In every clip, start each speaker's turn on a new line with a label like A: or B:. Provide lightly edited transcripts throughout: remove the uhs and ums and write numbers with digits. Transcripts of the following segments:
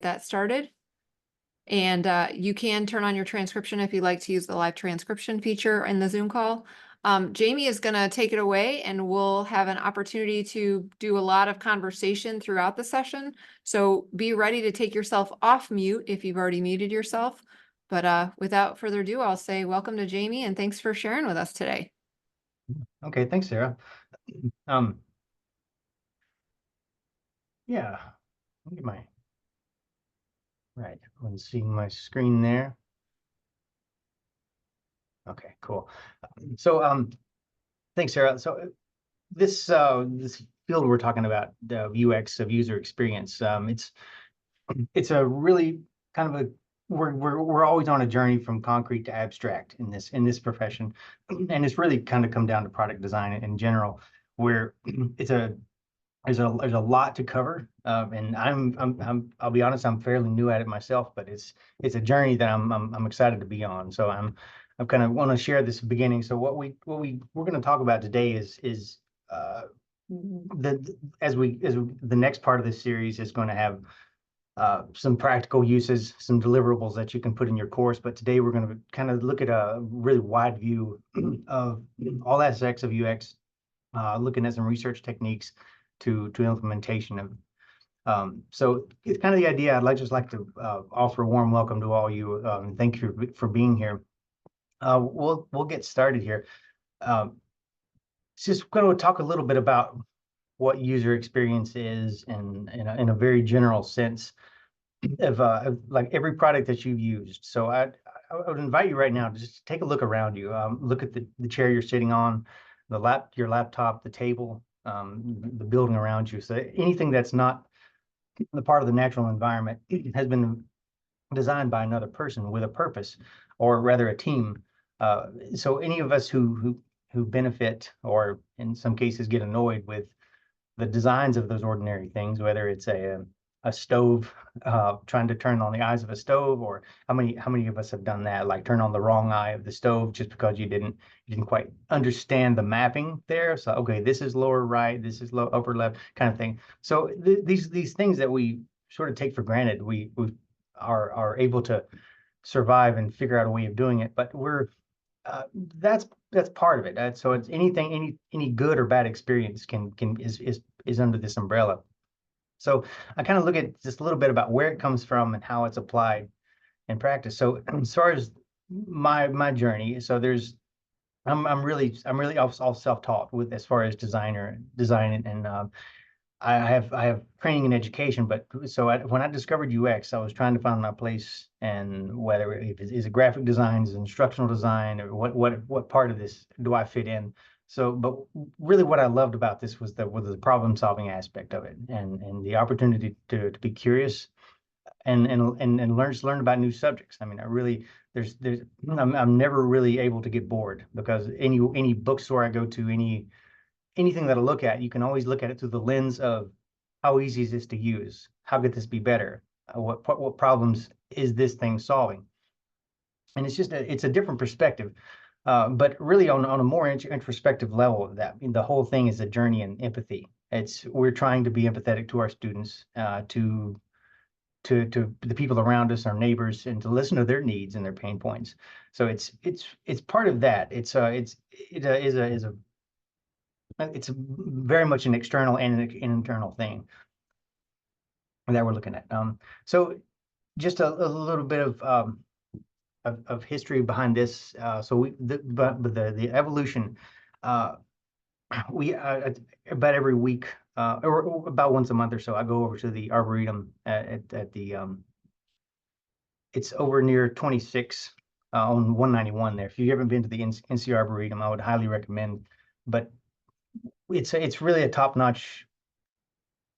A: that started. And you can turn on your transcription if you'd like to use the live transcription feature in the Zoom call. Jamie is going to take it away, and we'll have an opportunity to do a lot of conversation throughout the session. So be ready to take yourself off mute if you've already muted yourself. But without further ado, I'll say welcome to Jamie, and thanks for sharing with us today.
B: Okay, thanks, Sarah. Yeah, let me get my right. I'm seeing my screen there. Okay, cool. So, thanks, Sarah. So this field we're talking about, the UX of user experience, it's a really kind of a we're always on a journey from concrete to abstract in this profession, and it's really kind of come down to product design in general, where there's a lot to cover, and I'll be honest, I'm fairly new at it myself, but it's a journey that I'm excited to be on. So I'm kind of want to share this beginning. So we're going to talk about today is the the next part of this series is going to have some practical uses, some deliverables that you can put in your course. But today we're going to kind of look at a really wide view of all aspects of UX, looking at some research techniques to implementation of. So it's kind of the idea. I'd just like to offer a warm welcome to all you. Thank you for being here. We'll get started here. Just going to talk a little bit about what user experience is, and in a very general sense of like every product that you've used. So I would invite you right now to just take a look around you. Look at the chair you're sitting on, your laptop, the table, the building around you. So anything that's not the part of the natural environment has been designed by another person with a purpose, or rather a team. So any of us who benefit, or in some cases get annoyed with the designs of those ordinary things, whether it's a stove, trying to turn on the eyes of a stove, or how many of us have done that, like turn on the wrong eye of the stove just because you didn't quite understand the mapping there. So okay, this is lower right, this is upper left, kind of thing. So these things that we sort of take for granted, we are able to survive and figure out a way of doing it, but that's part of it. So it's any good or bad experience is under this umbrella. So I kind of look at just a little bit about where it comes from and how it's applied in practice. So as far as my journey, so I'm really all self-taught with as far as design, and I have training in education, but when I discovered UX, I was trying to find my place, and whether it is graphic design, is instructional design, or what part of this do I fit in. So, but really what I loved about this was the problem solving aspect of it, and the opportunity to be curious and learn about new subjects. I mean, I'm never really able to get bored, because any bookstore I go to, anything that I look at, you can always look at it through the lens of how easy is this to use? How could this be better? What problems is this thing solving? And it's a different perspective, but really on a more introspective level of that. I mean, the whole thing is a journey in empathy. We're trying to be empathetic to our students, to the people around us, our neighbors, and to listen to their needs and their pain points. So it's part of that. It's very much an external and an internal thing that we're looking at. So just a little bit of history behind this. So the evolution, we about every week, or about once a month or so, I go over to the Arboretum at the it's over near 26 on 191 there. If you haven't been to the NC Arboretum, I would highly recommend. But it's really a top-notch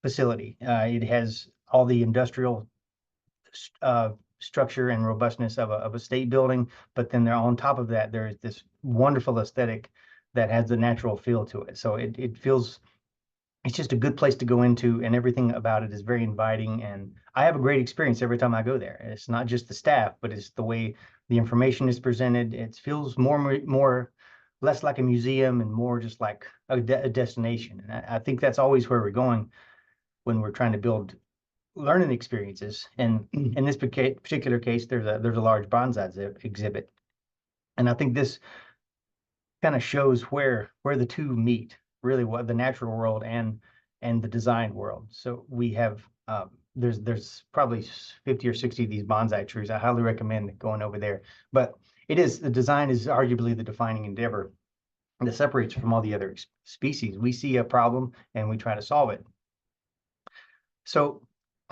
B: facility. It has all the industrial structure and robustness of a state building, but then on top of that, there is this wonderful aesthetic that has a natural feel to it. So it feels, it's just a good place to go into, and everything about it is very inviting. And I have a great experience every time I go there. It's not just the staff, but it's the way the information is presented. It feels less like a museum and more just like a destination. And I think that's always where we're going when we're trying to build learning experiences. And in this particular case, there's a large bonsai exhibit, and I think this kind of shows where the two meet, really, what the natural world and the design world. So we have there's probably 50 or 60 of these bonsai trees. I highly recommend going over there. But the design is arguably the defining endeavor that separates from all the other species. We see a problem and we try to solve it. So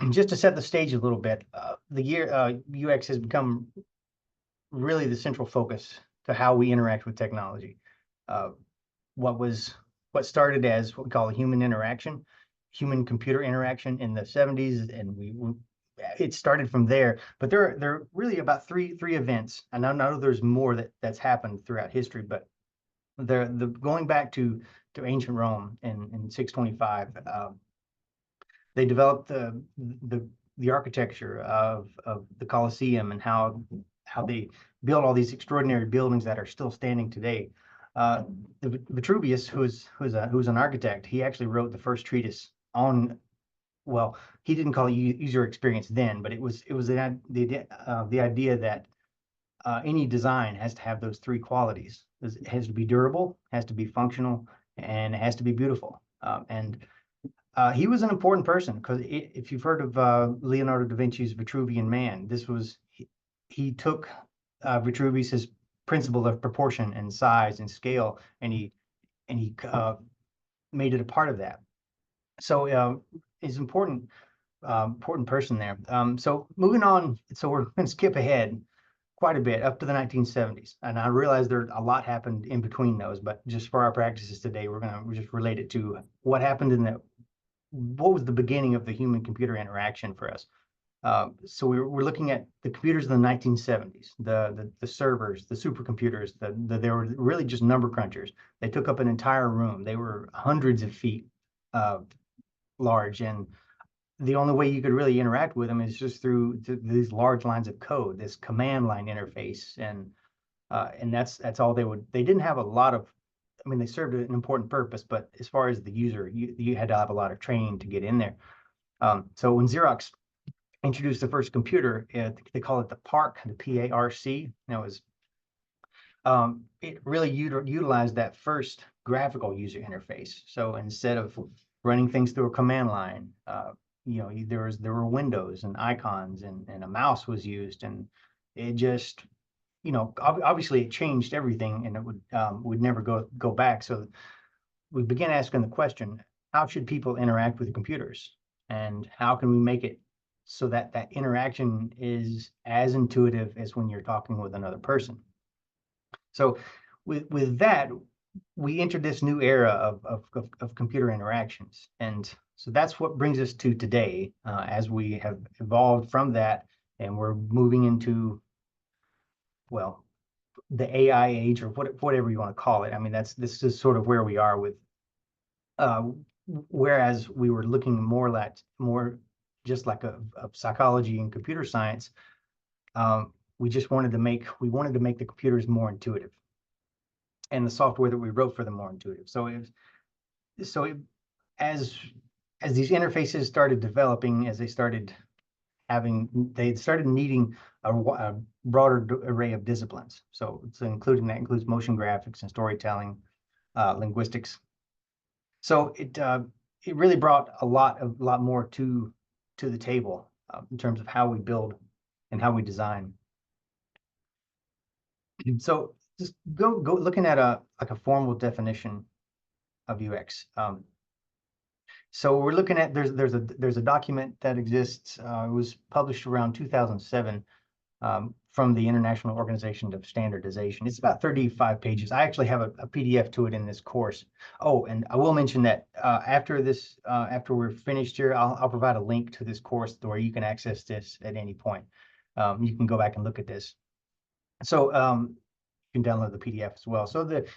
B: just to set the stage a little bit, UX has become really the central focus to how we interact with technology. Uh, what started as what we call a human computer interaction in the 70s, and it started from there. But there are really about three events, and I know there's more that's happened throughout history, but the going back to ancient Rome in 625, they developed the architecture of the Colosseum, and how they built all these extraordinary buildings that are still standing today. Vitruvius, who's an architect, he actually wrote the first treatise on, well, he didn't call it user experience then, but it was the idea that any design has to have those three qualities. It has to be durable, has to be functional, and it has to be beautiful. And he was an important person, because if you've heard of Leonardo da Vinci's Vitruvian Man, he took Vitruvius's principle of proportion and size and scale, and he made it a part of that. So he's an important person there. So moving on, so we're going to skip ahead quite a bit up to the 1970s, and I realize there a lot happened in between those, but just for our practices today, we're just relate it to what happened what was the beginning of the human-computer interaction for us. So we're looking at the computers in the 1970s, the servers, the supercomputers. They were really just number crunchers. They took up an entire room. They were hundreds of feet large, and the only way you could really interact with them is just through these large lines of code, this command line interface, and that's all they would. They didn't have a lot of. I mean, they served an important purpose, but as far as the user, you had to have a lot of training to get in there. So when Xerox introduced the first computer, they call it the PARC, the PARC. It really utilized that first graphical user interface. So instead of running things through a command line, there were windows and icons, and a mouse was used, and it just, obviously it changed everything, and it would never go back. So we began asking the question, how should people interact with computers, and how can we make it so that interaction is as intuitive as when you're talking with another person? So with that, we entered this new era of computer interactions. And so that's what brings us to today, as we have evolved from that, and we're moving into, well, the AI age, or whatever you want to call it. I mean, this is sort of where we are with, whereas we were looking more just like a psychology and computer science. We wanted to make the computers more intuitive, and the software that we wrote for them more intuitive. As these interfaces started developing, as they started needing a broader array of disciplines. So includes motion graphics and storytelling, linguistics. So it really brought a lot more to the table, in terms of how we build and how we design. So just go looking at a formal definition of UX. So we're looking at, there's a document that exists. It was published around 2007, from the International Organization of Standardization. It's about 35 pages. I actually have a PDF to it in this course. Oh, and I will mention that after we're finished here, I'll provide a link to this course where you can access this at any point. You can go back and look at this. So you can download the PDF as well. So the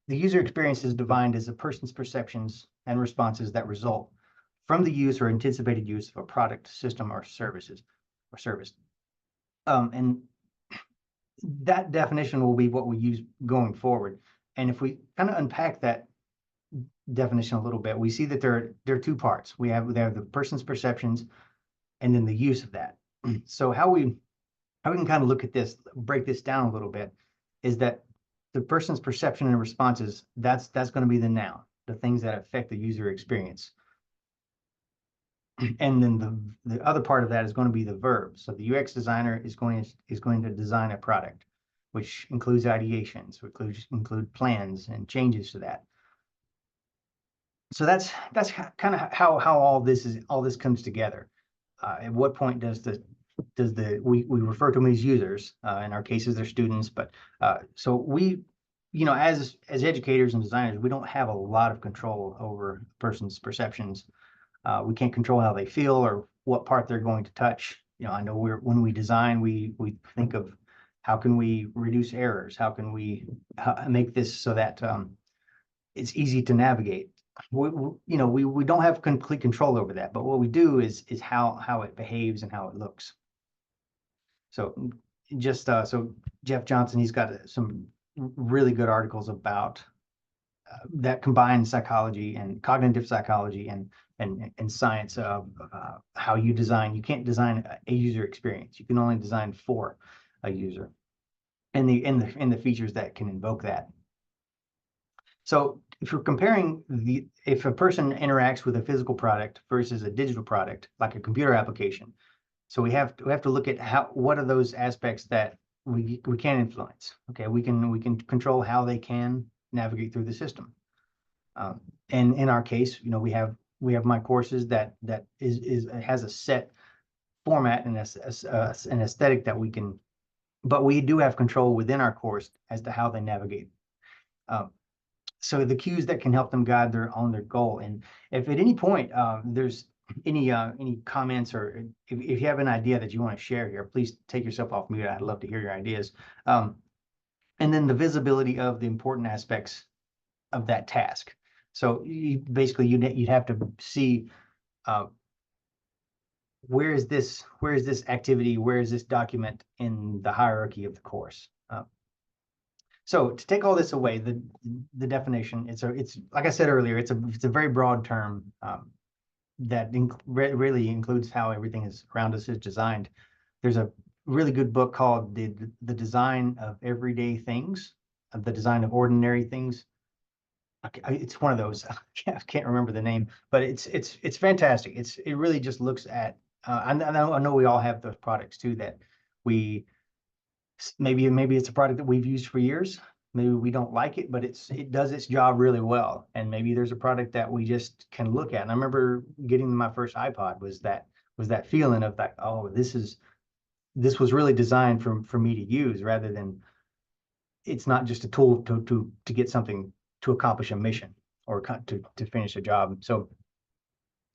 B: user experience is defined as a person's perceptions and responses that result from the use or anticipated use of a product, system, or service. And that definition will be what we use going forward. And if we kind of unpack that definition a little bit, we see that there are two parts. We have the person's perceptions and then the use of that. So how we can kind of look at this, break this down a little bit, is that the person's perception and responses, that's going to be the noun, the things that affect the user experience. And then the other part of that is going to be the verb. So the UX designer is going to design a product, which includes ideations, which include plans and changes to that. So that's kind of how all this comes together. At what point does we refer to them as users, in our cases they're students, but so we, as educators and designers, we don't have a lot of control over a person's perceptions. We can't control how they feel or what part they're going to touch. I know when we design, we think of how can we reduce errors, how can we make this so that it's easy to navigate. We don't have complete control over that, but what we do is how it behaves and how it looks. So so Jeff Johnson, he's got some really good articles about that combine psychology and cognitive psychology and science of how you design. You can't design a user experience. You can only design for a user and the features that can invoke that. So if you're comparing if a person interacts with a physical product versus a digital product, like a computer application, so we have to look at what are those aspects that we can influence. Okay, we can control how they can navigate through the system. And in our case, we have my courses that has a set format and an aesthetic that we can, but we do have control within our course as to how they navigate. So the cues that can help them guide on their goal. And if at any point there's any comments, or if you have an idea that you want to share here, please take yourself off mute. I'd love to hear your ideas. And then the visibility of the important aspects of that task. So basically you'd have to see where is this activity, where is this document in the hierarchy of the course. So to take all this away, the definition, it's like I said earlier, it's a very broad term that really includes how everything around us is designed. There's a really good book called the Design of Everyday Things, the Design of Ordinary Things. It's one of those. I can't remember the name, but it's fantastic. It really just looks at. I know we all have those products too that we maybe it's a product that we've used for years. Maybe we don't like it, but it does its job really well. And maybe there's a product that we just can look at. And I remember getting my first iPod was that feeling of that, oh, this was really designed for me to use, rather than it's not just a tool to get something, to accomplish a mission or to finish a job. So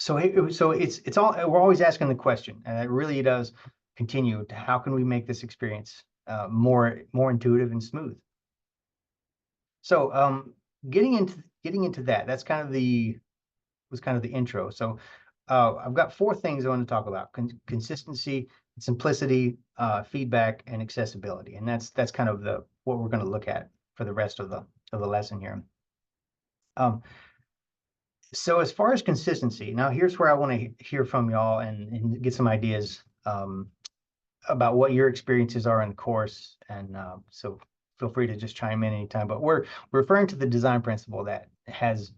B: it's all, we're always asking the question, and it really does continue to how can we make this experience more intuitive and smooth. So getting into that, that's kind of the intro. So I've got 4 things I want to talk about: consistency, simplicity, feedback, and accessibility. And that's kind of what we're going to look at for the rest of the lesson here. So as far as consistency, now here's where I want to hear from y'all and get some ideas about what your experiences are in the course. And so feel free to just chime in anytime. But we're referring to the design principle that has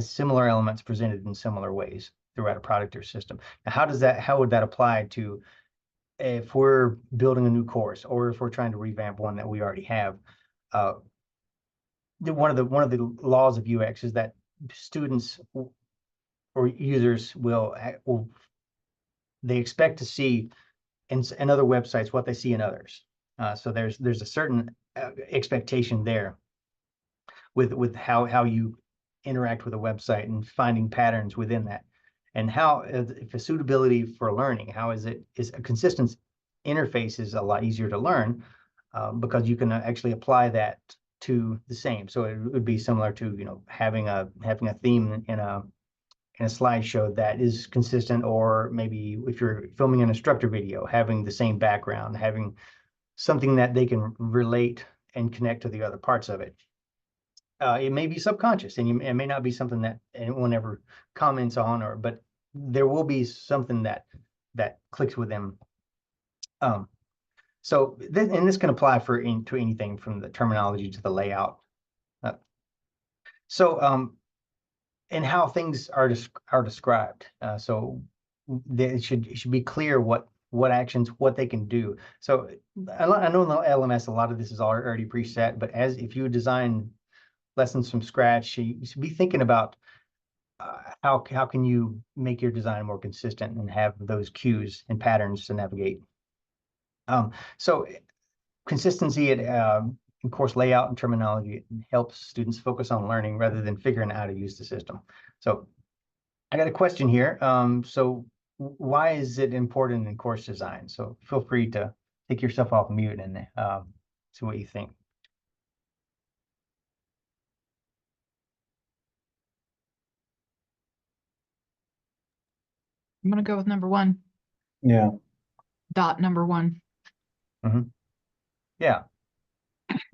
B: similar elements presented in similar ways throughout a product or system. Now, how would that apply to if we're building a new course, or if we're trying to revamp one that we already have? One of the laws of UX is that students or users will they expect to see in other websites what they see in others. So there's a certain expectation there with how you interact with a website and finding patterns within that, and how if a suitability for learning, how is a consistent interface is a lot easier to learn because you can actually apply that to the same. So it would be similar to having a theme in a slideshow that is consistent, or maybe if you're filming an instructor video, having the same background, having something that they can relate and connect to the other parts of it. It may be subconscious, and it may not be something that anyone ever comments on, but there will be something that that clicks with them. So this can apply to anything from the terminology to the layout. And how things are described. So it should be clear what actions, what they can do. So I know in the LMS a lot of this is already preset, but if you design lessons from scratch, you should be thinking about how can you make your design more consistent and have those cues and patterns to navigate. So consistency in course layout and terminology helps students focus on learning rather than figuring out how to use the system. So I got a question here. So why is it important in course design? So feel free to take yourself off mute and see what you think.
C: I'm gonna go with number one.
D: Yeah.
C: Number one.
B: Yeah.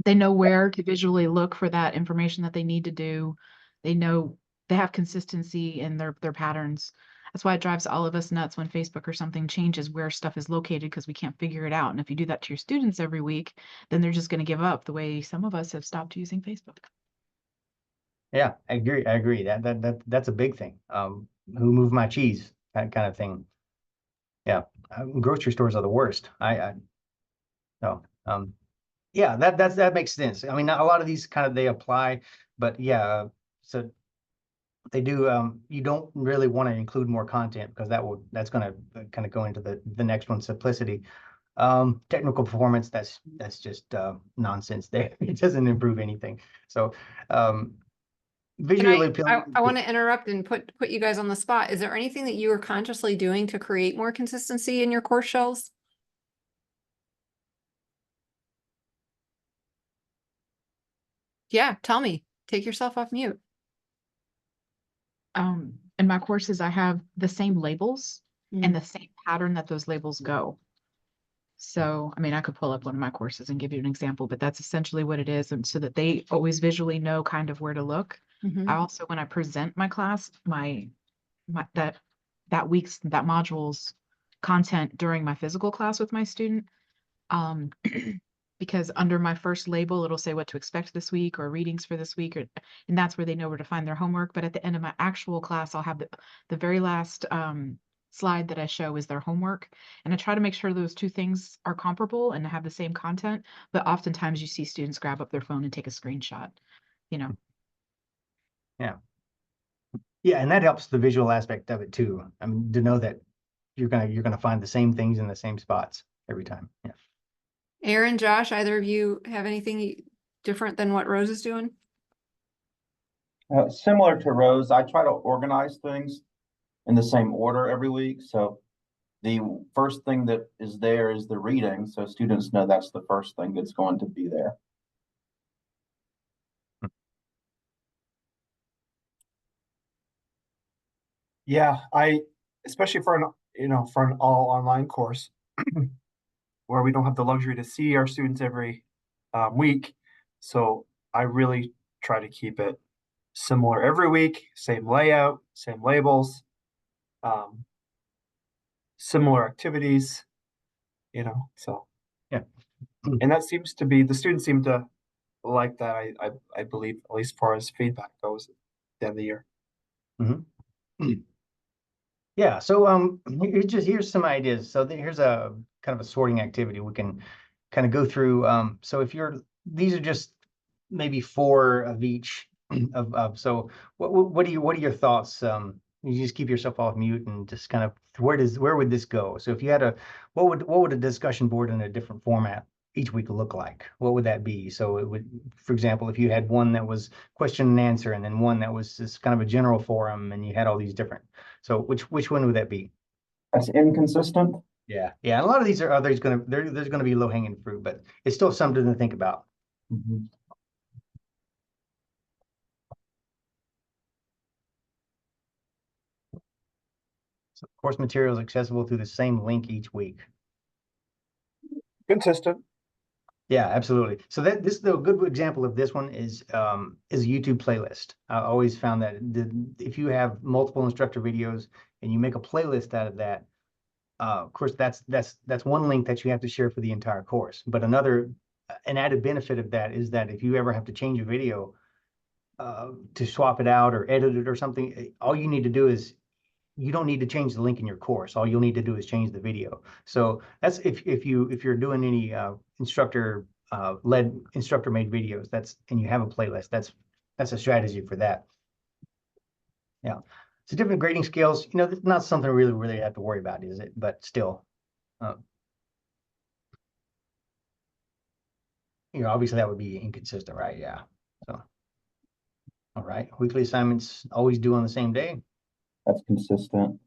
C: They know where to visually look for that information that they need to do. They know they have consistency in their patterns. That's why it drives all of us nuts when Facebook or something changes where stuff is located because we can't figure it out. And if you do that to your students every week, then they're just going to give up the way some of us have stopped using Facebook.
B: Yeah, I agree. That's a big thing. Who moved my cheese? That kind of thing. Yeah. Grocery stores are the worst. No. Yeah, that makes sense. I mean, a lot of these they apply, but yeah, so they do. You don't really want to include more content because that's going to kind of go into the next one, simplicity. Technical performance, that's just nonsense there. It doesn't improve anything. So visually appealing.
A: I want to interrupt and put you guys on the spot. Is there anything that you are consciously doing to create more consistency in your course shells? Yeah, tell me. Take yourself off mute.
C: In my courses, I have the same labels and the same pattern that those labels go. So, I mean, I could pull up one of my courses and give you an example, but that's essentially what it is. And so that they always visually know kind of where to look. I also, when I present my class, that module's content during my physical class with my student, because under my first label, it'll say what to expect this week or readings for this week, and that's where they know where to find their homework. But at the end of my actual class, I'll have the very last slide that I show is their homework. And I try to make sure those two things are comparable and have the same content. But oftentimes you see students grab up their phone and take a screenshot,
B: Yeah. Yeah, and that helps the visual aspect of it too. I mean, to know that you're gonna find the same things in the same spots every time. Yeah.
A: Aaron, Josh, either of you have anything different than what Rose is doing?
D: Similar to Rose, I try to organize things in the same order every week. So the first thing that is there is the reading. So students know that's the first thing that's going to be there.
E: Yeah, especially for an all online course where we don't have the luxury to see our students every week. So I really try to keep it similar every week, same layout, same labels, similar activities, so.
B: Yeah.
E: And that seems to be, the students seem to like that, I believe, at least as far as feedback goes at the end of the year.
B: Yeah, so here's some ideas. So here's a kind of a sorting activity we can kind of go through. So these are just maybe 4 of each so what are your thoughts? You just keep yourself off mute and just kind of where would this go? So if you had what would a discussion board in a different format each week look like? What would that be? So it would, for example, if you had one that was question and answer, and then one that was just kind of a general forum, and you had all these different. So which one would that be?
D: That's inconsistent.
B: Yeah, a lot of these there's gonna be low hanging fruit, but it's still something to think about. So course materials accessible through the same link each week.
E: Consistent.
B: Yeah, absolutely. So the good example of this one is a YouTube playlist. I always found that if you have multiple instructor videos and you make a playlist out of that, Of course, that's one link that you have to share for the entire course. But an added benefit of that is that if you ever have to change a video to swap it out or edit it or something, all you need to do is you don't need to change the link in your course. All you'll need to do is change the video. So that's if you're doing any led instructor made videos, and you have a playlist, that's a strategy for that. Yeah. So different grading scales, it's not something really have to worry about, is it? But still, obviously that would be inconsistent, right? Yeah. So, all right. Weekly assignments always due on the same day,
D: That's consistent.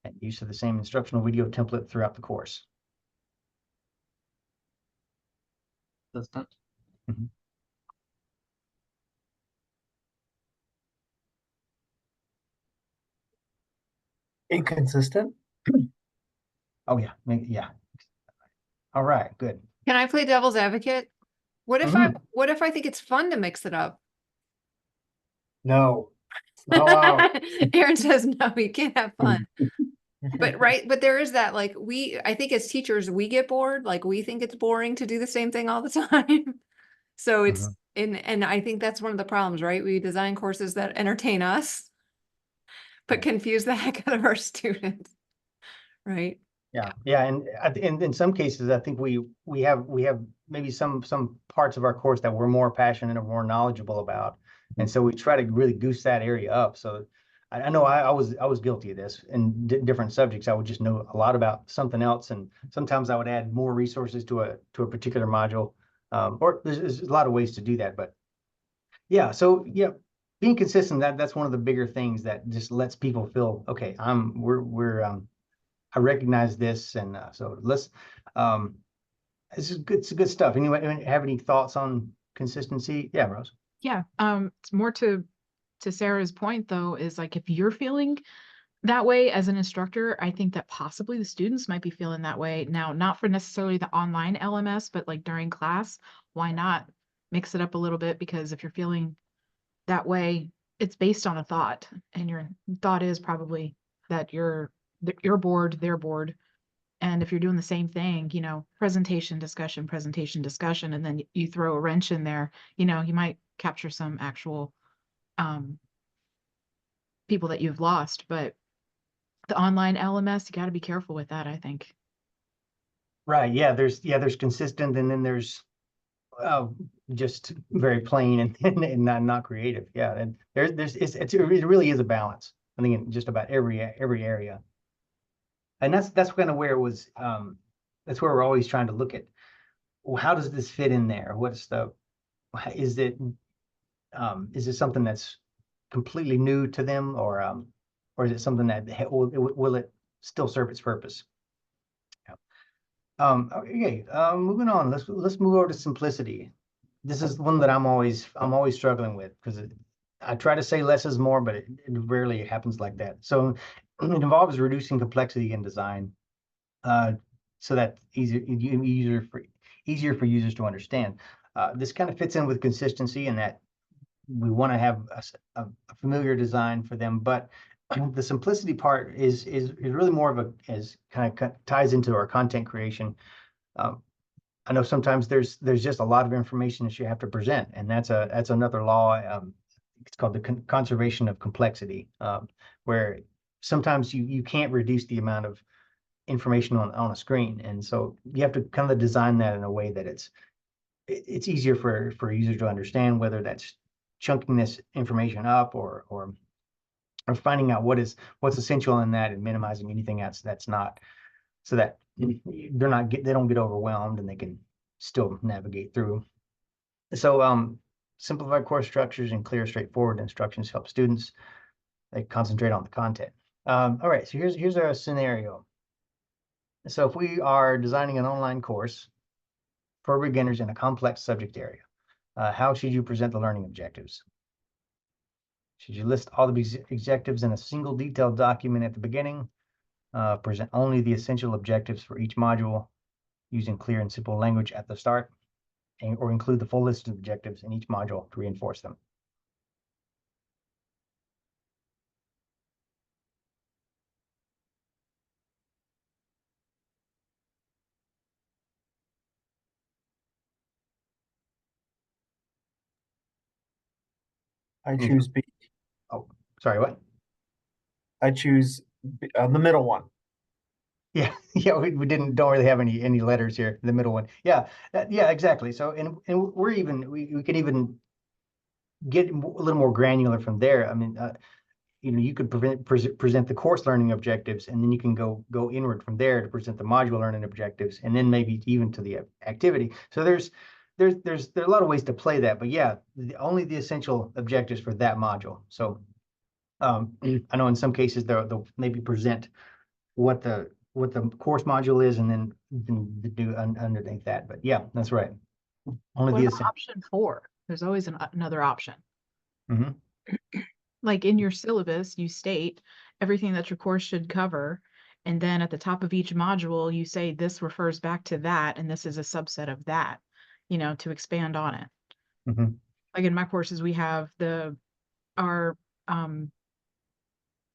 B: and use of the same instructional video template throughout the course.
E: Consistent. Inconsistent.
B: Oh yeah, yeah. All right, good.
A: Can I play devil's advocate? What if I think it's fun to mix it up?
E: No. No out.
A: Aaron says, no, you can't have fun. But there is that, like, I think as teachers, we get bored, like we think it's boring to do the same thing all the time. So it's, and I think that's one of the problems, right? We design courses that entertain us, but confuse the heck out of our students, right?
B: Yeah, and in some cases, I think we have maybe some parts of our course that we're more passionate or more knowledgeable about, and so we try to really goose that area up. So I know I was guilty of this in different subjects. I would just know a lot about something else, and sometimes I would add more resources to a particular module, or there's a lot of ways to do that. But yeah, so yeah, being consistent, that's one of the bigger things that just lets people feel, okay, I recognize this, and so let's. This is good. It's good stuff. Anyone have any thoughts on consistency? Yeah, Rose.
C: Yeah. It's more to Sarah's point though, is like if you're feeling that way as an instructor, I think that possibly the students might be feeling that way now, not for necessarily the online LMS, but like during class, why not mix it up a little bit? Because if you're feeling that way, it's based on a thought, and your thought is probably that you're bored, they're bored. And if you're doing the same thing, presentation, discussion, and then you throw a wrench in there, you might capture some actual people that you've lost. But the online LMS, you got to be careful with that, I think.
B: Right. Yeah. There's consistent, and then there's just very plain and not creative. Yeah. And it really is a balance. I think in just about every area. And that's kind of where it was. That's where we're always trying to look at, well, how does this fit in there? Is it something that's completely new to them, or is it something that will it still serve its purpose? Yeah. Okay. Moving on. Let's move over to simplicity. This is one that I'm always struggling with, because I try to say less is more, but it rarely happens like that. So it involves reducing complexity in design, so that easier for users to understand. This kind of fits in with consistency, in that we want to have a familiar design for them, but the simplicity part is really more of as kind of ties into our content creation. I know sometimes there's just a lot of information that you have to present, and that's another law. It's called the conservation of complexity, where sometimes you can't reduce the amount of information on a screen, and so you have to kind of design that in a way that it's easier for a user to understand, whether that's chunking this information up or finding out what's essential in that and minimizing anything else that's not, so that they don't get overwhelmed and they can still navigate through. So simplified course structures and clear, straightforward instructions help students. They concentrate on the content. All right, so here's our scenario. So if we are designing an online course for beginners in a complex subject area, how should you present the learning objectives? Should you list all the objectives in a single detailed document at the beginning? Present only the essential objectives for each module using clear and simple language at the start, or include the full list of objectives in each module to reinforce them?
E: I
B: Yeah.
E: choose B.
B: Sorry, what?
E: I choose the middle one.
B: Yeah, yeah, we don't really have any letters here, the middle one. Yeah, yeah, exactly. So, and we're even, we can even get a little more granular from there. I mean, you could present the course learning objectives, and then you can go inward from there to present the module learning objectives, and then maybe even to the activity. So there are a lot of ways to play that, but yeah, only the essential objectives for that module. So I know in some cases they'll maybe present what the course module is, and then do underneath that. But yeah, that's right. Only
C: What
B: the
C: about
B: essential.
C: option 4? There's always another option.
B: Mhm.
C: Like in your syllabus, you state everything that your course should cover. And then at the top of each module, you say this refers back to that, and this is a subset of that, to expand on it.
B: Mhm.
C: Like in my courses, we have our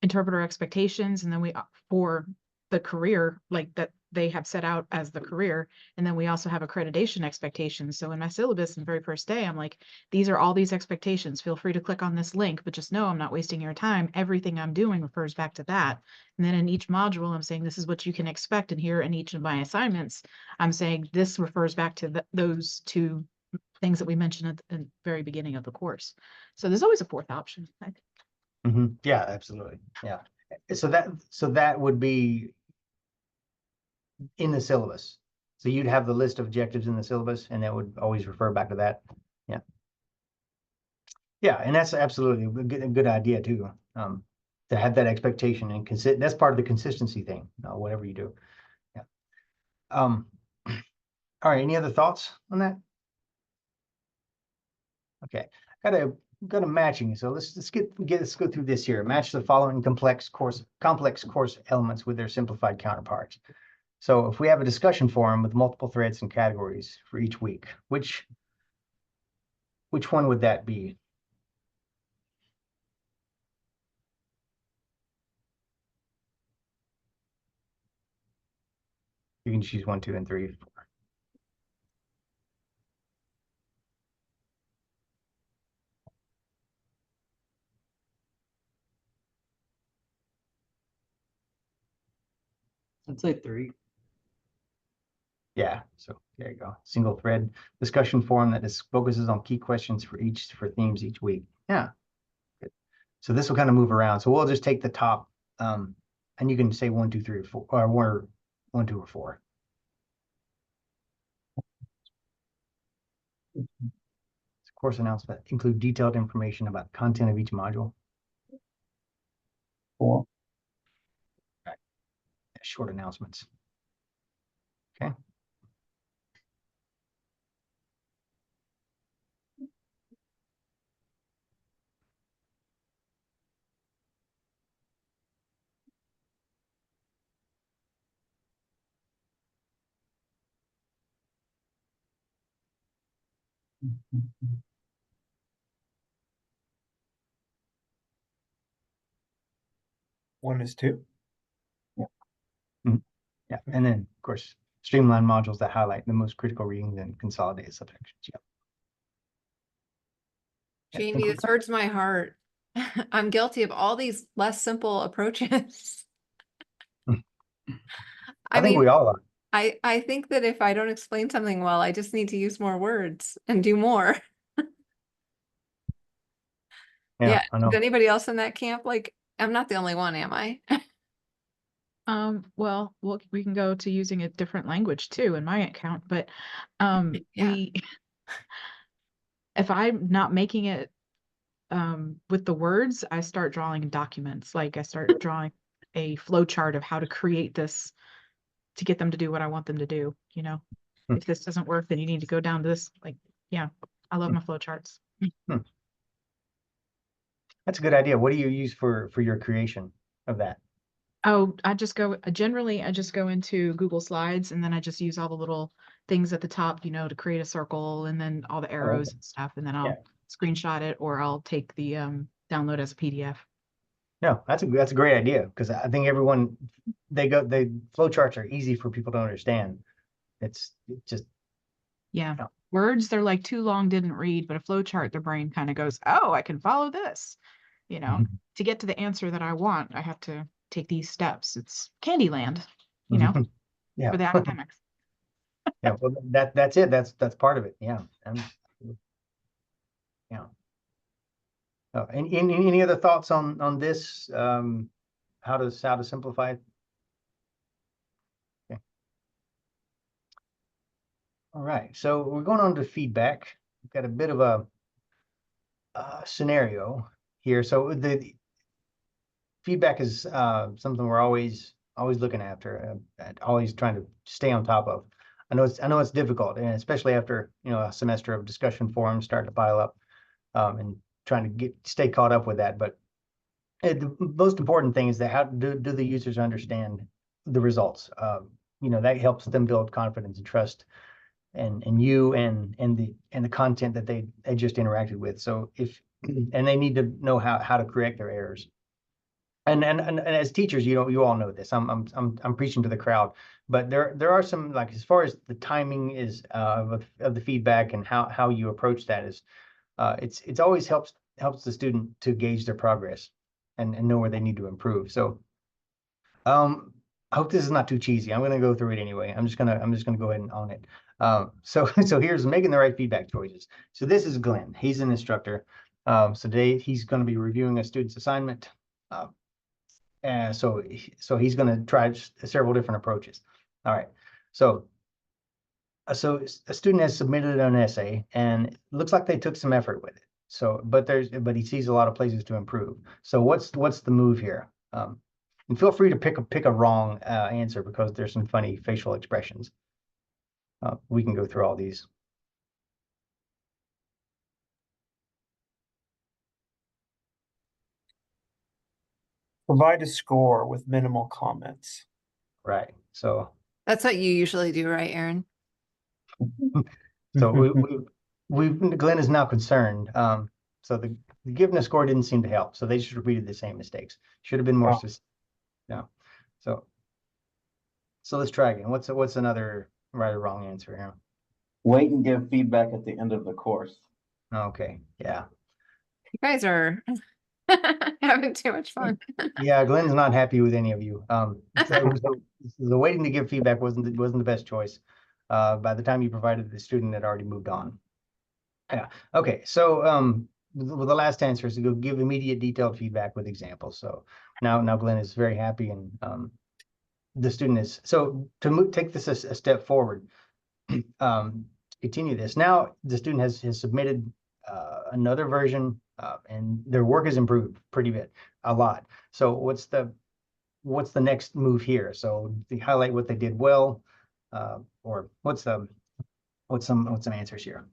C: interpreter expectations, and then we for the career, like that they have set out as the career, and then we also have accreditation expectations. So in my syllabus, in the very first day, I'm like, these are all these expectations. Feel free to click on this link, but just know I'm not wasting your time. Everything I'm doing refers back to that. And then in each module, I'm saying this is what you can expect. And here in each of my assignments, I'm saying this refers back to those two things that we mentioned at the very beginning of the course. So there's always a fourth option, I think.
B: Yeah, absolutely. Yeah. So that would be in the syllabus. So you'd have the list of objectives in the syllabus, and that would always refer back to that. Yeah. Yeah, and that's absolutely a good idea too. To have that expectation and that's part of the consistency thing, whatever you do. Yeah. All right, any other thoughts on that? Okay, got a matching. So let's go through this here. Match the following complex course elements with their simplified counterparts. So if we have a discussion forum with multiple threads and categories for each week, which one would that be? You can choose 1, 2, and 3, 4.
F: I'd say 3.
B: Yeah, so there you go. Single thread discussion forum that focuses on key questions for themes each week. Yeah, good. So this will kind of move around. So we'll just take the top, and you can say 1, 2, 3, or 4, or 1, 2, or 4. Course announcement include detailed information about the content of each module.
D: 4.
B: Right. Short announcements. Okay.
E: One is 2.
B: Yeah, and then of course streamline modules that highlight the most critical readings and consolidated subsections. Yeah.
A: Jamie, this hurts my heart. I'm guilty of all these less simple approaches.
B: I think
A: mean,
B: we all are.
A: I think that if I don't explain something well, I just need to use more words and do more.
B: Yeah, I know.
A: Is anybody else in that camp? Like, I'm not the only one, am I?
C: Well, we can go to using a different language too in my account, but
A: Yeah.
C: if I'm not making it with the words, I start drawing documents. Like I start drawing a flow chart of how to create this to get them to do what I want them to do. If this doesn't work, then you need to go down to this. Like, yeah, I love my flow charts.
B: That's a good idea. What do you use for your creation of that?
C: Oh, I just go into Google Slides, and then I just use all the little things at the top, to create a circle, and then all the arrows and stuff, and then I'll screenshot it, or I'll take the download as a PDF.
B: No, that's a great idea, because I think everyone flowcharts are easy for people to understand. It's just
C: Yeah. Words, they're like too long, didn't read, but a flow chart, their brain kind of goes, oh, I can follow this. You know,
B: Mhm.
C: to get to the answer that I want, I have to take these steps. It's Candyland, you know,
B: Yeah.
C: for the academics.
B: Yeah, well, that's it. That's part of it. Yeah. Yeah. Any other thoughts on this? How to simplify it? Okay. All right. So we're going on to feedback. We've got a bit of a scenario here. So the feedback is something we're always looking after, and always trying to stay on top of. I know it's difficult, and especially after a semester of discussion forums starting to pile up, and trying to stay caught up with that. But the most important thing is that how do the users understand the results? That helps them build confidence and trust, and you and the content that they just interacted with. So if and they need to know how to correct their errors. And as teachers, you all know this. I'm preaching to the crowd, but there are some, like, as far as the timing is of the feedback and how you approach that is, it's always helps the student to gauge their progress and know where they need to improve. So I hope this is not too cheesy. I'm going to go through it anyway. I'm just gonna go ahead and own it. So so here's making the right feedback choices. So this is Glenn. He's an instructor. So today he's going to be reviewing a student's assignment. And so he's going to try several different approaches. All right. So a student has submitted an essay and it looks like they took some effort with it. So but he sees a lot of places to improve. So what's the move here? And feel free to pick a wrong answer because there's some funny facial expressions. We can go through all these.
E: Provide a score with minimal comments.
B: Right. So
A: That's what you usually do, right, Aaron?
B: Glenn is now concerned. So the given a score didn't seem to help. So they just repeated the same mistakes. Should have been more
E: Oh.
B: specific. Yeah. So let's try again. What's another right or wrong answer here?
D: Wait and give feedback at the end of the course.
B: Okay. Yeah.
A: You guys are having too much fun.
B: Yeah. Glenn's not happy with any of you. So the waiting to give feedback wasn't the best choice. By the time you provided, the student had already moved on. Yeah. Okay. So the last answer is to go give immediate detailed feedback with examples. So now Glenn is very happy, and the student is. So to take this a step forward, to continue this. Now the student has submitted another version, and their work has improved a lot. So what's the next move here? So they highlight what they did well, or what's some answers here?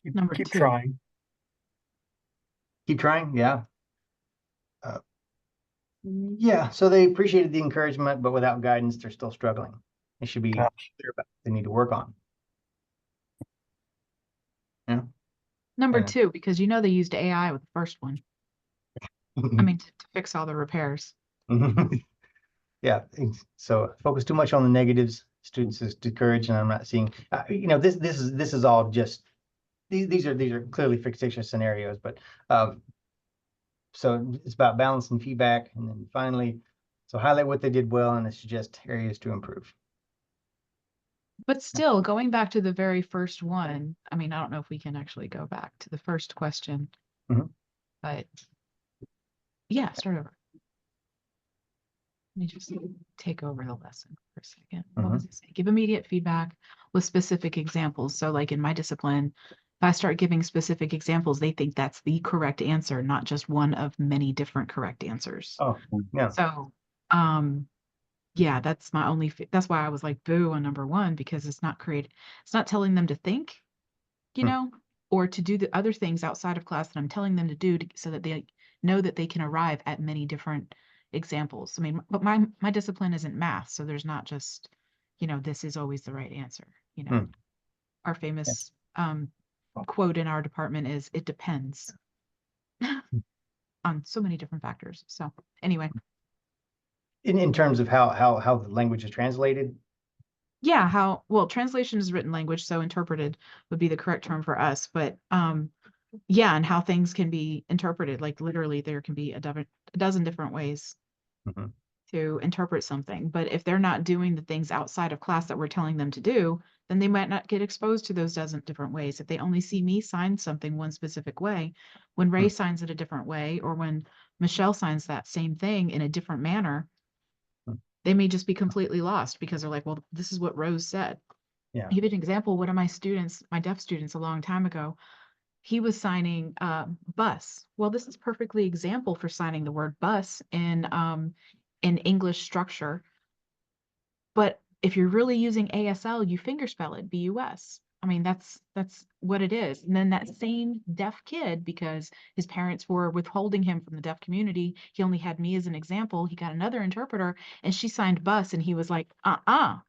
C: Number
E: Keep
C: two.
E: trying.
B: Keep trying. Yeah. Yeah. So they appreciated the encouragement, but without guidance, they're still struggling. They should be
E: Yeah.
B: clear about what they need to work on. Yeah.
C: Number
B: Yeah.
C: two, because they used AI with the first one. I mean, to fix all the repairs.
B: Yeah. So focus too much on the negatives. Students is discouraged, and I'm not seeing. This is all just these are clearly fictitious scenarios, but so it's about balancing feedback, and then finally, so highlight what they did well and suggest areas to improve.
C: But still, going back to the very first one, I mean, I don't know if we can actually go back to the first question, but yeah, start over. Let me just take over the lesson for a second. What does it say? Give immediate feedback with specific examples. So like in my discipline, if I start giving specific examples, they think that's the correct answer, not just one of many different correct answers.
B: Oh, yeah.
C: So, yeah, that's my only, that's why I was like, boo on number one, because it's not telling them to think, or to do the other things outside of class that I'm telling them to do so that they know that they can arrive at many different examples. I mean, but my discipline isn't math, so there's not just, this is always the right answer. Our famous quote in our department is, it depends on so many different factors. So anyway.
B: In terms of how the language is translated.
C: Yeah, well, translation is written language, so interpreted would be the correct term for us, but yeah, and how things can be interpreted, like literally there can be a dozen different ways
B: Mhm.
C: to interpret something. But if they're not doing the things outside of class that we're telling them to do, then they might not get exposed to those dozen different ways. If they only see me sign something one specific way, when Ray
B: Hmm.
C: signs it a different way, or when Michelle signs that same thing in a different manner,
B: Hmm.
C: they may just be completely lost because they're like, well, this is what Rose said.
B: Yeah.
C: I'll give you an example. One of my students, my deaf students a long time ago, he was signing bus. Well, this is perfectly example for signing the word bus in English structure. But if you're really using ASL, you fingerspell it BUS. I mean, that's what it is. And then that same deaf kid, because his parents were withholding him from the deaf community, he only had me as an example. He got another interpreter and she signed bus and he was like,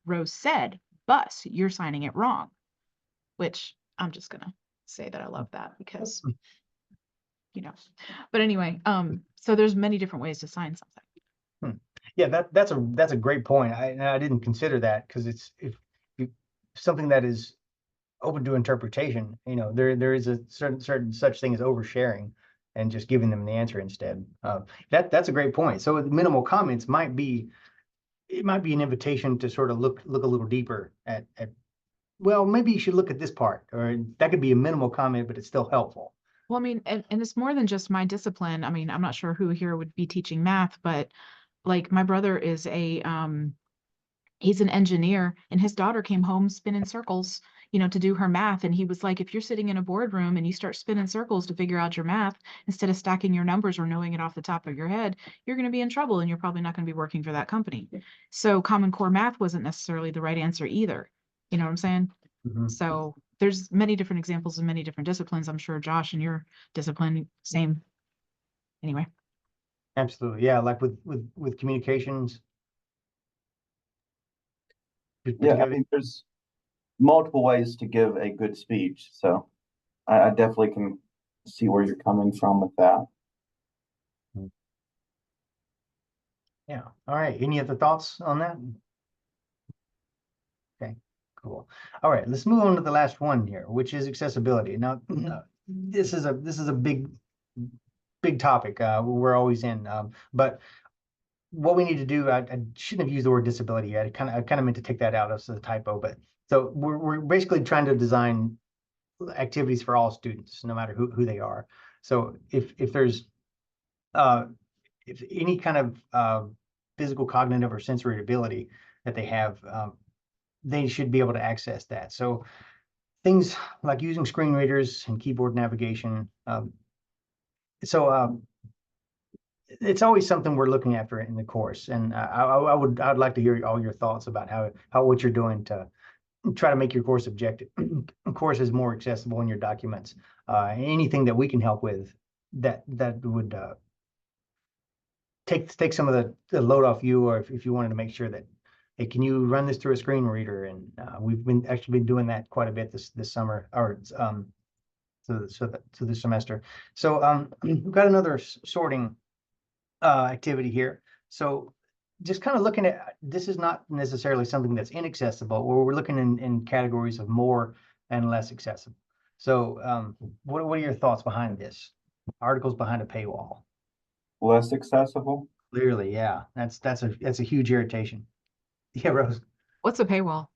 C: Rose said bus, you're signing it wrong. Which I'm just gonna say that I love that because you know. But anyway, so there's many different ways to sign something.
B: Yeah, that's a great point. I didn't consider that because it's if something that is open to interpretation, there is a certain such thing as oversharing and just giving them the answer instead. That's a great point. So the minimal comments might be an invitation to sort of look a little deeper at well, maybe you should look at this part, or that could be a minimal comment, but it's still helpful.
C: Well, I mean, and it's more than just my discipline. I mean, I'm not sure who here would be teaching math, but like my brother is he's an engineer and his daughter came home spinning circles, to do her math. And he was like, if you're sitting in a boardroom and you start spinning circles to figure out your math instead of stacking your numbers or knowing it off the top of your head, you're going to be in trouble and you're probably not going to be working for that company. So Common Core math wasn't necessarily the right answer either. You know what I'm saying?
B: Mhm.
C: So there's many different examples in many different disciplines. I'm sure Josh in your discipline, same. Anyway.
B: Absolutely, yeah. Like with communications.
D: Yeah, I
B: Particularly,
D: mean, there's multiple ways to give a good speech, so I definitely can see where you're coming from with that.
B: yeah. All right. Any other thoughts on that? Okay, cool. All right, let's move on to the last one here, which is accessibility. Now, this is a big topic we're always in. But what we need to do, I shouldn't have used the word disability yet. I kind of meant to take that out as a typo, but so we're basically trying to design activities for all students, no matter who they are. So if there's if any kind of physical, cognitive, or sensory ability that they have, they should be able to access that. So things like using screen readers and keyboard navigation. So it's always something we're looking after in the course, and I'd like to hear all your thoughts about how what you're doing to try to make your course objective courses more accessible in your documents. Anything that we can help with that would take some of the load off you, or if you wanted to make sure that, hey, can you run this through a screen reader? And we've been doing that quite a bit this summer, or to the semester. So we've got another sorting activity here. So just kind of looking at, this is not necessarily something that's inaccessible, or we're looking in categories of more and less accessible. So what are your thoughts behind this? Articles behind a paywall.
D: Less accessible?
B: Clearly, yeah, that's a huge irritation. Yeah, Rose.
C: What's a paywall?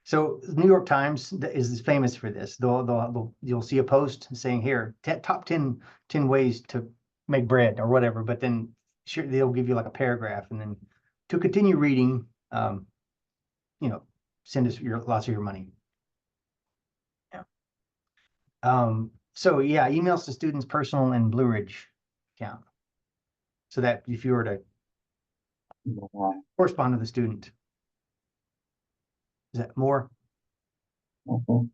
B: So the New York Times is famous for this. You'll see a post saying here, top 10 ways to make bread or whatever, but then sure they'll give you like a paragraph, and then to continue reading, you know, send us lots of your money. Yeah. So yeah, emails to students' personal and Blue Ridge account. So that if you were to
D: Yeah.
B: correspond to the student, is that more?
D: Mhm.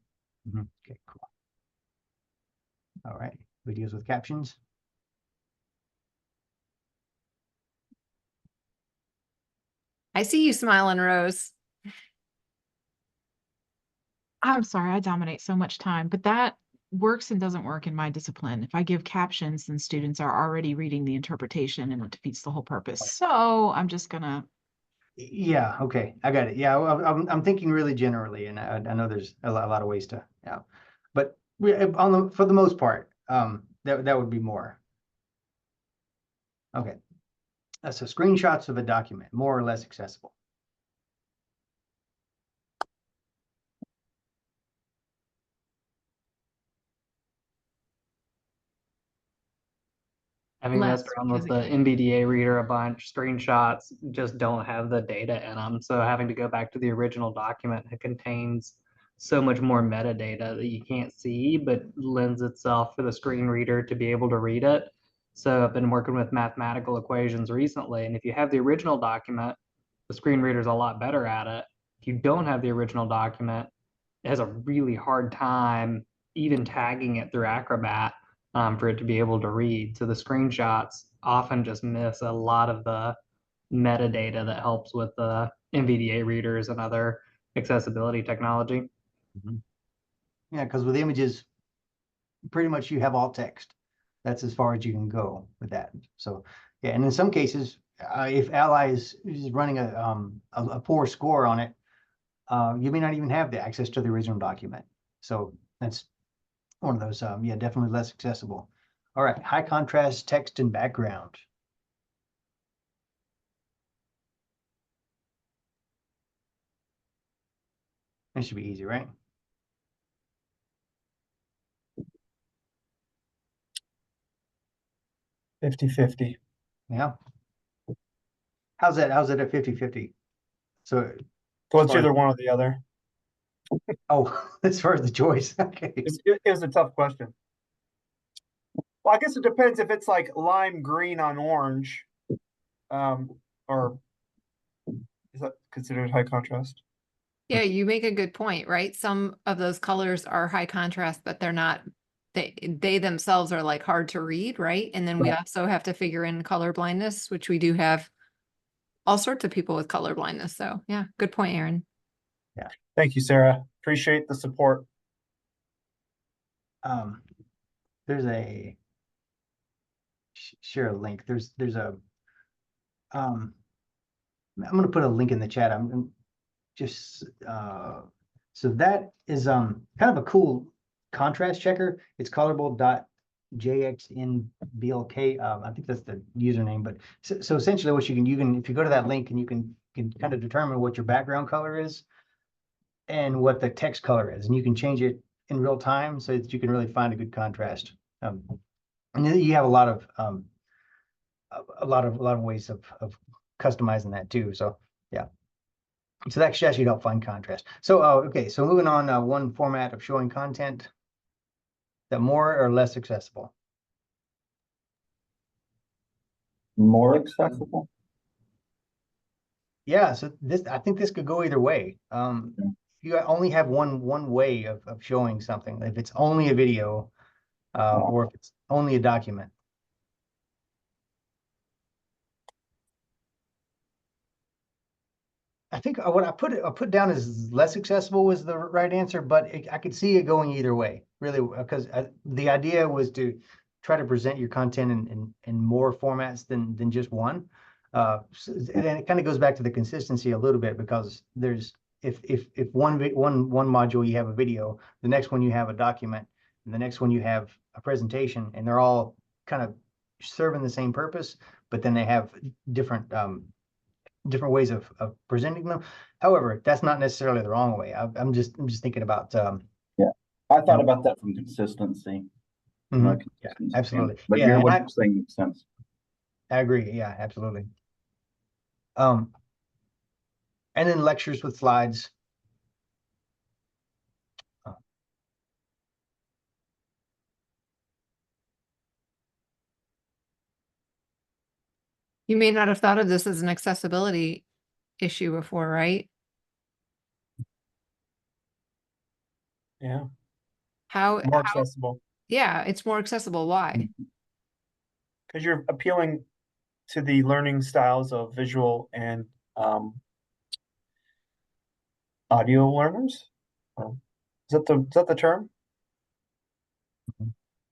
B: Okay, cool. All right, videos with captions.
A: I see you smiling, Rose.
C: I'm sorry, I dominate so much time, but that works and doesn't work in my discipline. If I give captions, then students are already reading the interpretation and it defeats the whole purpose. So I'm just gonna
B: Yeah, okay, I got it. Yeah, I'm thinking really generally, and I know there's a lot of ways to, yeah. But for the most part, that would be more. Okay. So screenshots of a document, more or less accessible.
F: Having messed
C: Less,
F: around with
C: because
F: the
C: again,
F: NVDA reader a bunch, screenshots just don't have the data in them. So having to go back to the original document, it contains so much more metadata that you can't see, but lends itself for the screen reader to be able to read it. So I've been working with mathematical equations recently, and if you have the original document, the screen reader's a lot better at it. If you don't have the original document, it has a really hard time even tagging it through Acrobat for it to be able to read. So the screenshots often just miss a lot of the metadata that helps with the NVDA readers and other accessibility technology.
B: Yeah, because with images, pretty much you have alt text. That's as far as you can go with that. So yeah, and in some cases, if Ally is running a poor score on it, you may not even have the access to the original document. So that's one of those, yeah, definitely less accessible. All right, high contrast text and background. That should be easy, right?
E: 50-50.
B: Yeah. How's that a 50-50? So,
E: So it's
B: far as-
E: either one or the other.
B: oh, as far as the choice, okay.
E: It was a tough question. Well, I guess it depends if it's like lime green on orange, or is that considered high contrast?
A: Yeah, you make a good point, right? Some of those colors are high contrast, but they're not, they themselves are like hard to read, right? And then we
E: Right.
A: also have to figure in color blindness, which we do have all sorts of people with color blindness. So yeah, good point, Aaron.
E: Thank you, Sarah. Appreciate the support.
B: There's a share a link. There's a I'm gonna put a link in the chat. I'm just so that is kind of a cool contrast checker. It's colorable.jxnblk. I think that's the username, but so essentially what you can if you go to that link and you can kind of determine what your background color is and what the text color is, and you can change it in real time so that you can really find a good contrast. And then you have a lot of ways of customizing that too. So yeah. So that should help find contrast. So okay, so moving on, one format of showing content that more or less accessible.
D: More accessible?
B: Yeah, so I think this could go either way. You only have one way of showing something. If it's only a video, or if it's only a document. I think what I put down as less accessible was the right answer, but I could see it going either way, really, because the idea was to try to present your content in more formats than just one. And it kind of goes back to the consistency a little bit because there's if one module you have a video, the next one you have a document, and the next one you have a presentation, and they're all kind of serving the same purpose, but then they have different ways of presenting them. However, that's not necessarily the wrong way. I'm just thinking about
D: I thought about that from consistency.
B: yeah,
D: Consistency
B: absolutely.
D: But
B: Yeah, and
D: what you're saying makes sense.
B: I agree. Yeah, absolutely. And then lectures with slides.
A: You may not have thought of this as an accessibility issue before, right?
E: Yeah,
A: How,
E: more accessible
A: yeah, it's more accessible. Why?
E: because you're appealing to the learning styles of visual and audio learners. Is that the term?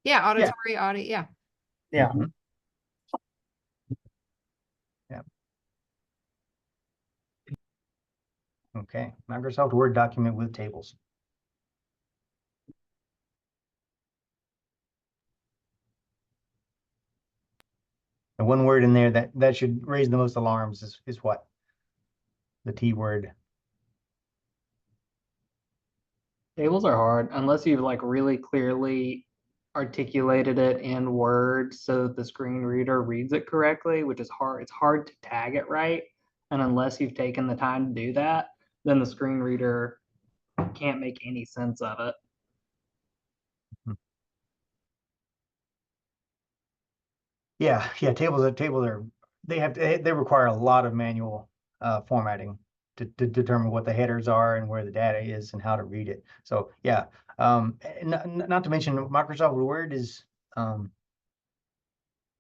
A: Yeah, auditory, audio, yeah.
E: Yeah.
B: Yeah. Okay, Microsoft Word document with tables. The one word in there that should raise the most alarms is what? The T word.
F: Tables are hard unless you've like really clearly articulated it in words so that the screen reader reads it correctly, which is hard. It's hard to tag it right. And unless you've taken the time to do that, then the screen reader can't make any sense of it.
B: Yeah, tables are they require a lot of manual formatting to determine what the headers are and where the data is and how to read it. So yeah, not to mention Microsoft Word is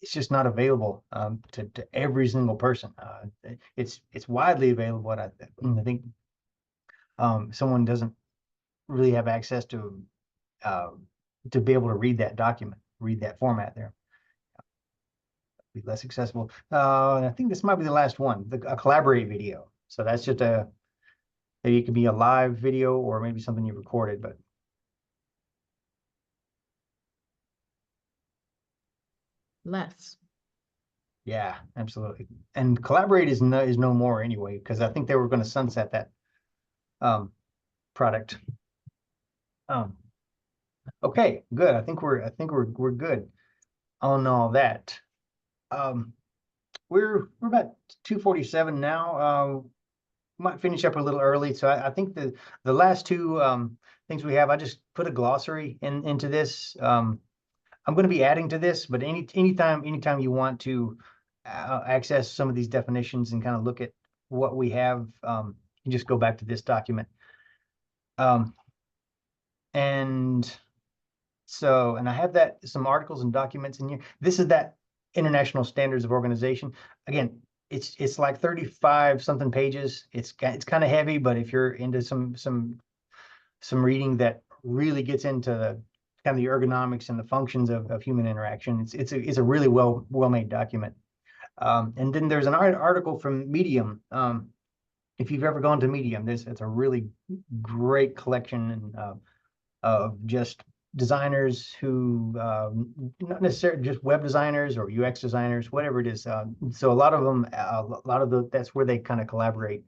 B: it's just not available to every single person. It's widely available, but I think someone doesn't really have access to be able to read that document, read that format there. Be less accessible. And I think this might be the last one, a collaborate video. So that's just maybe it could be a live video or maybe something you recorded, but
C: Less.
B: yeah, absolutely. And collaborate is no more anyway, because I think they were going to sunset that product. Okay, good. I think we're good on all that. We're about 2:47 now. Might finish up a little early, so I think the last two things we have, I just put a glossary into this. I'm going to be adding to this, but anytime you want to access some of these definitions and kind of look at what we have, you just go back to this document. And I have some articles and documents in here. This is that International Standards of Organization. Again, it's like 35 something pages. It's kind of heavy, but if you're into some reading that really gets into the kind of the ergonomics and the functions of human interaction, it's a really well made document. And then there's an article from Medium. If you've ever gone to Medium, it's a really great collection of just designers who not necessarily just web designers or UX designers, whatever it is. So a lot of them, that's where they kind of collaborate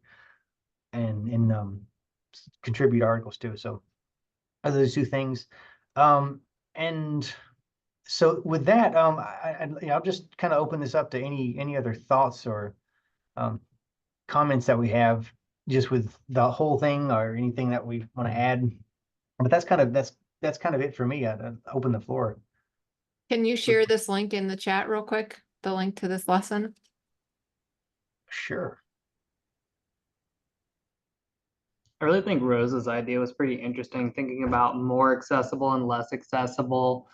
B: and contribute articles too. So those two things. And so with that, I'll just kind of open this up to any other thoughts or comments that we have just with the whole thing or anything that we want to add. But that's kind of it for me. I'd open the floor.
A: Can you share this link in the chat real quick? The link to this lesson?
B: Sure.
F: I really think Rose's idea was pretty interesting, thinking about more accessible and less accessible.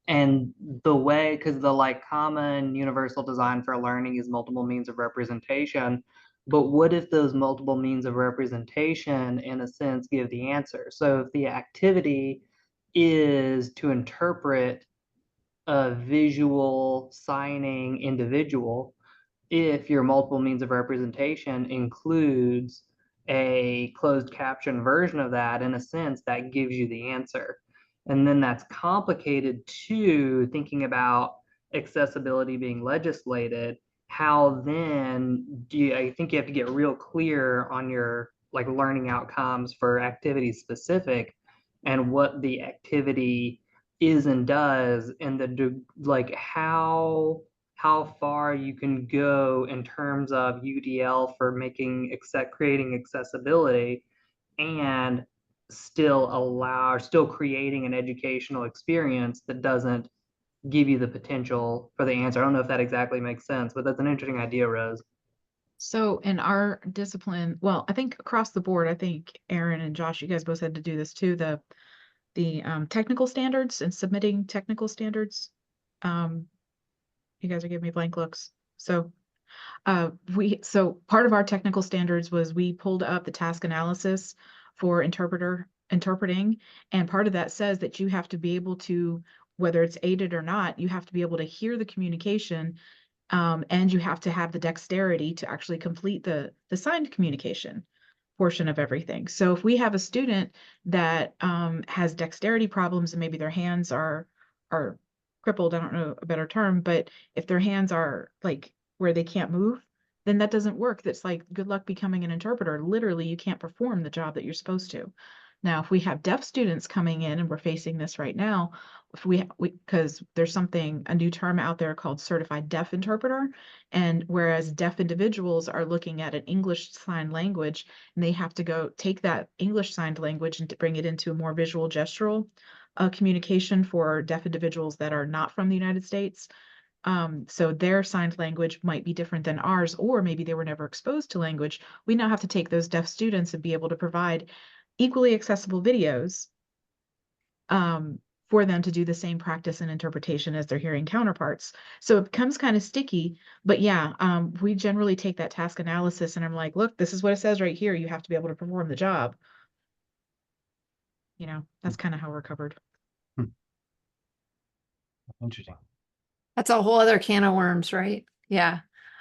F: And the way, because the like common universal design for learning is multiple means of representation. But what if those multiple means of representation, in a sense, give the answer? So if the activity is to interpret a visual signing individual, if your multiple means of representation includes a closed caption version of that, in a sense, that gives you the answer. And then that's complicated to thinking about accessibility being legislated. How then I think you have to get real clear on your like learning outcomes for activity specific and what the activity is and does, and the like how far you can go in terms of UDL for creating accessibility and still creating an educational experience that doesn't give you the potential for the answer. I don't know if that exactly makes sense, but that's an interesting idea, Rose.
C: So in our discipline, well, I think across the board, I think Aaron and Josh, you guys both had to do this too, the technical standards and submitting technical standards. You guys are giving me blank looks. So part of our technical standards was we pulled up the task analysis for interpreting, and part of that says that you have to be able to, whether it's aided or not, you have to be able to hear the communication, and you have to have the dexterity to actually complete the signed communication. portion of everything. So if we have a student that has dexterity problems and maybe their hands are crippled, I don't know a better term, but if their hands are like where they can't move, then that doesn't work. That's like, good luck becoming an interpreter. Literally, you can't perform the job that you're supposed to. Now, if we have deaf students coming in, and we're facing this right now, if we because there's a new term out there called certified deaf interpreter, and whereas deaf individuals are looking at an English sign language, and they have to go take that English signed language and to bring it into a more visual gestural communication for deaf individuals that are not from the United States. So their signed language might be different than ours, or maybe they were never exposed to language. We now have to take those deaf students and be able to provide equally accessible videos for them to do the same practice and interpretation as their hearing counterparts. So it becomes kind of sticky, but yeah, we generally take that task analysis and I'm like, look, this is what it says right here. You have to be able to perform the job. That's kind of how we're covered.
B: Interesting.
A: That's a whole other can of worms, right? Yeah.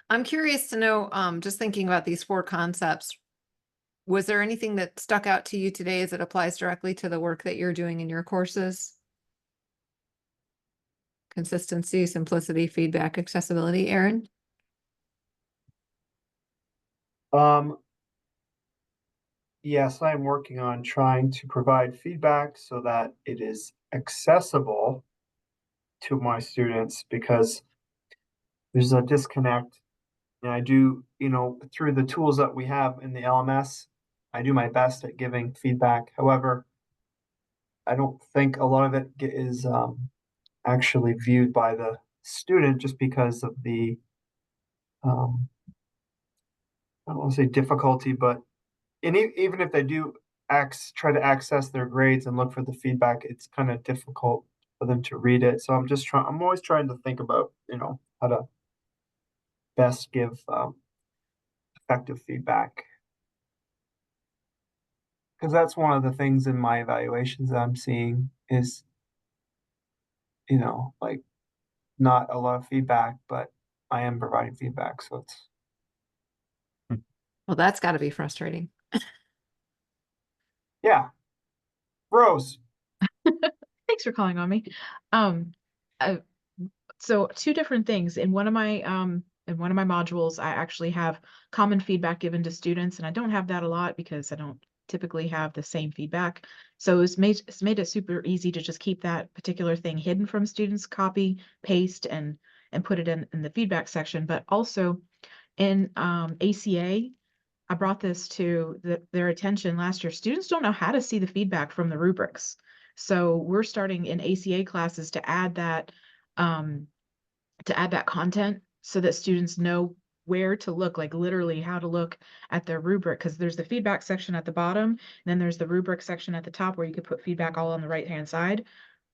A: I'm curious to know, just thinking about these 4 concepts, was there anything that stuck out to you today as it applies directly to the work that you're doing in your courses? Consistency, simplicity, feedback, accessibility. Aaron?
E: Yes, I'm working on trying to provide feedback so that it is accessible to my students, because there's a disconnect. And I do, through the tools that we have in the LMS, I do my best at giving feedback. However, I don't think a lot of it is actually viewed by the student, just because of the, I don't want to say difficulty, but even if they do try to access their grades and look for the feedback, it's kind of difficult for them to read it. So I'm always trying to think about, how to best give effective feedback. Because that's one of the things in my evaluations that I'm seeing is, like, not a lot of feedback, but I am providing feedback. So it's,
A: Well, that's got to be frustrating.
E: yeah. Rose.
C: Thanks for calling on me. Um, so 2 different things. In one of my modules, I actually have common feedback given to students, and I don't have that a lot because I don't typically have the same feedback. So it's made it super easy to just keep that particular thing hidden from students, copy, paste, and put it in the feedback section. But also in ACA, I brought this to their attention last year. Students don't know how to see the feedback from the rubrics. So we're starting in ACA classes to add that content so that students know where to look, like literally how to look at their rubric, because there's the feedback section at the bottom, and then there's the rubric section at the top where you could put feedback all on the right-hand side.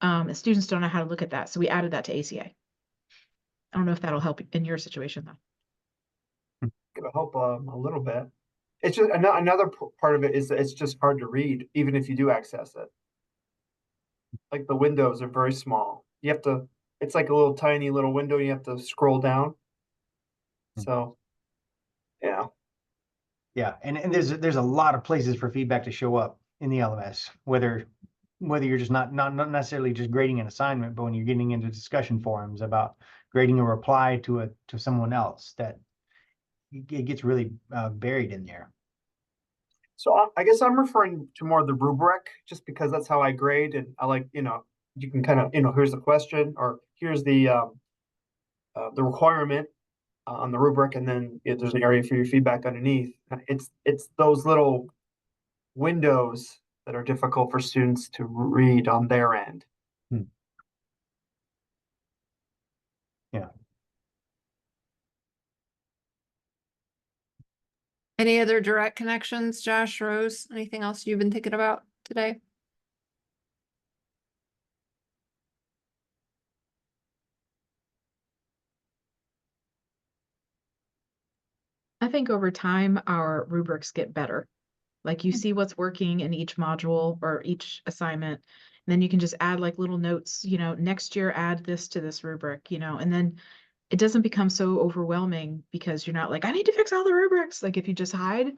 C: And students don't know how to look at that. So we added that to ACA. I don't know if that'll help in your situation though.
E: It'll help a little bit. It's just another part of it is that it's just hard to read, even if you do access it. Like the windows are very small. It's like a little tiny little window. You have to scroll down. So, yeah.
B: Yeah, and there's a lot of places for feedback to show up in the LMS, whether you're just not necessarily just grading an assignment, but when you're getting into discussion forums about grading a reply to someone else, that it gets really buried in there.
E: So I guess I'm referring to more of the rubric, just because that's how I grade, and I like, you can kind of, here's the question, or here's the requirement on the rubric, and then there's an area for your feedback underneath. It's those little windows that are difficult for students to read on their end.
B: Yeah.
A: Any other direct connections, Josh, Rose? Anything else you've been thinking about today?
C: I think over time, our rubrics get better. Like you see what's working in each module or each assignment, and then you can just add like little notes, next year add this to this rubric, and then it doesn't become so overwhelming because you're not like, I need to fix all the rubrics. Like if you just hide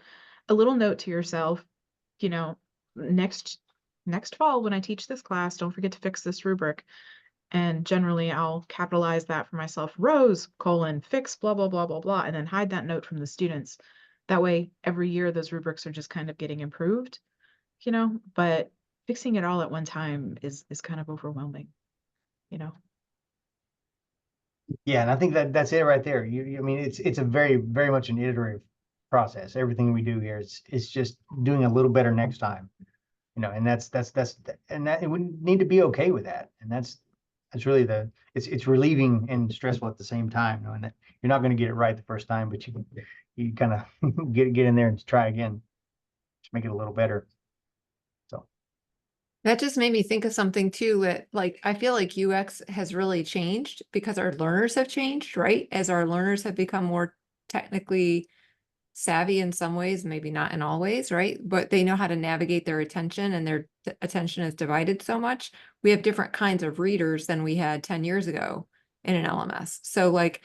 C: a little note to yourself, you know, next fall when I teach this class, don't forget to fix this rubric. And generally I'll capitalize that for myself, Rose, fix, blah, blah, blah, blah, blah, and then hide that note from the students. That way, every year those rubrics are just kind of getting improved, but fixing it all at one time is kind of overwhelming, you know?
B: Yeah, and I think that's it right there. I mean, it's a very, very much an iterative process. Everything we do here is just doing a little better next time. And and that it would need to be okay with that. And that's really it's relieving and stressful at the same time, knowing that you're not going to get it right the first time, but you kind of get in there and try again to make it a little better. So
A: That just made me think of something too, that like, I feel like UX has really changed because our learners have changed, right? As our learners have become more technically savvy in some ways, maybe not in all ways, right? But they know how to navigate their attention, and their attention is divided so much. We have different kinds of readers than we had 10 years ago in an LMS. So like,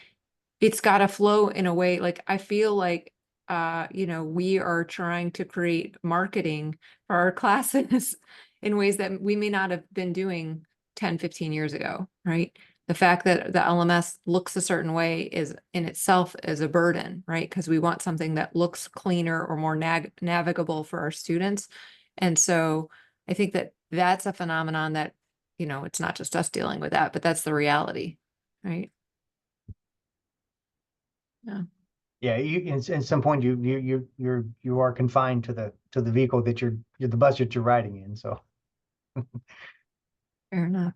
A: it's got to flow in a way, like, I feel like, we are trying to create marketing for our classes in ways that we may not have been doing 10, 15 years ago, right? The fact that the LMS looks a certain way is in itself is a burden, right? Because we want something that looks cleaner or more navigable for our students. And so I think that that's a phenomenon that, it's not just us dealing with that, but that's the reality, right? Yeah.
B: yeah, at some point you are confined to the vehicle that you're the bus that you're riding in. So
A: Fair enough.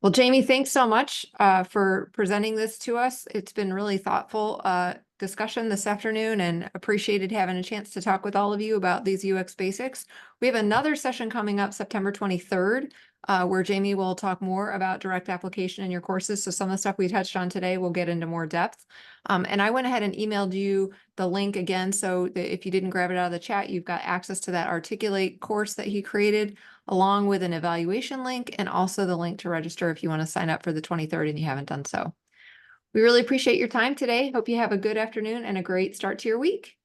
A: Well, Jamie, thanks so much for presenting this to us. It's been really thoughtful discussion this afternoon, and appreciated having a chance to talk with all of you about these UX basics. We have another session coming up September 23rd, where Jamie will talk more about direct application in your courses. So some of the stuff we touched on today, we'll get into more depth. And I went ahead and emailed you the link again, so that if you didn't grab it out of the chat, you've got access to that Articulate course that he created, along with an evaluation link, and also the link to register if you want to sign up for the 23rd and you haven't done so. We really appreciate your time today. Hope you have a good afternoon and a great start to your week.